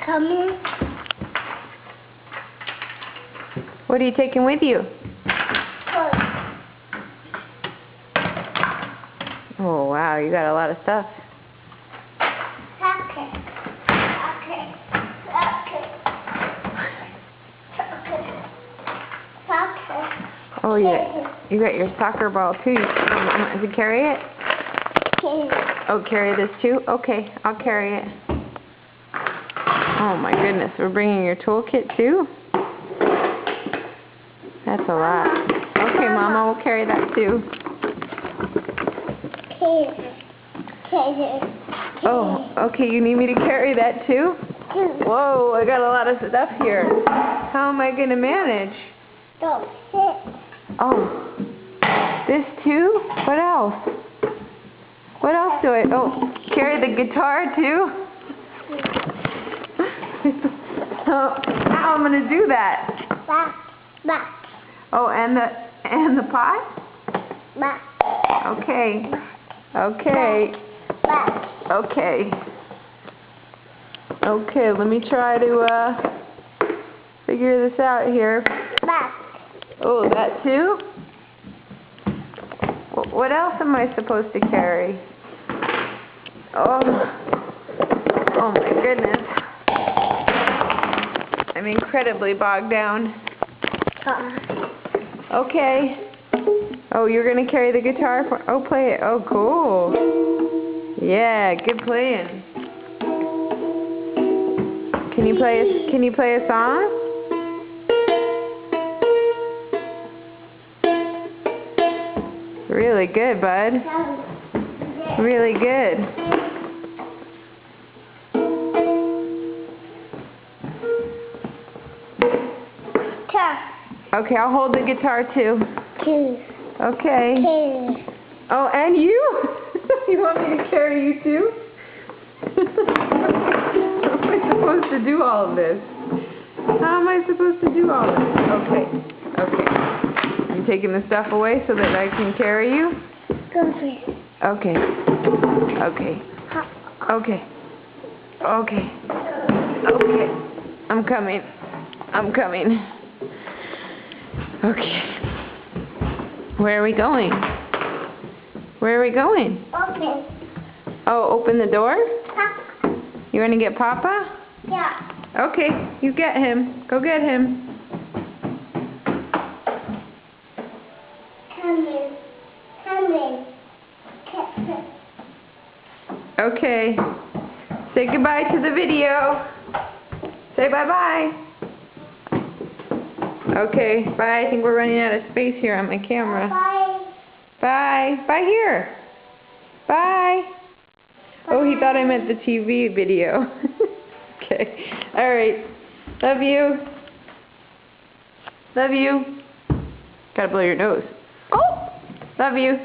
Coming. What are you taking with you? Oh, wow, you got a lot of stuff. Okay. Oh, yeah. You got your soccer ball, too. To carry it? Oh, carry this, too? Okay, I'll carry it. Oh, my goodness. We're bringing your toolkit, too? That's a lot. Okay, Mama, we'll carry that, too. Oh, okay, you need me to carry that, too? Whoa, I got a lot of stuff here. How am I going to manage? Don't sit. Oh, this too? What else? What else do I... Oh, carry the guitar too? How am I going to do that? Back. Oh, and the pot? Back. Okay. Okay. Back. Okay. Okay, let me try to figure this out here. Back. Oh, that too? What else am I supposed to carry? Oh my goodness. I'm incredibly bogged down. Okay. Oh, you're going to carry the guitar for... Oh, play it. Oh, cool. Yeah, good playing. Can you play a song? Really good, bud. Really good. Okay, I'll hold the guitar too. Okay. Oh, and you? You want me to carry you too? How am I supposed to do all of this? How am I supposed to do all of this? Okay. I'm taking the stuff away so that I can carry you? Okay. I'm coming. Okay. Where are we going? Okay. Oh, open the door? You want to get Papa? Yeah. Okay, you get him. Go get him. Coming. Okay. Say goodbye to the video. Say bye-bye. Okay, bye. I think we're running out of space here on my camera. Bye. Bye. Bye here. Bye. Oh, he thought I meant the TV video. Okay. All right. Love you. Love you. Gotta blow your nose. Oh! Love you.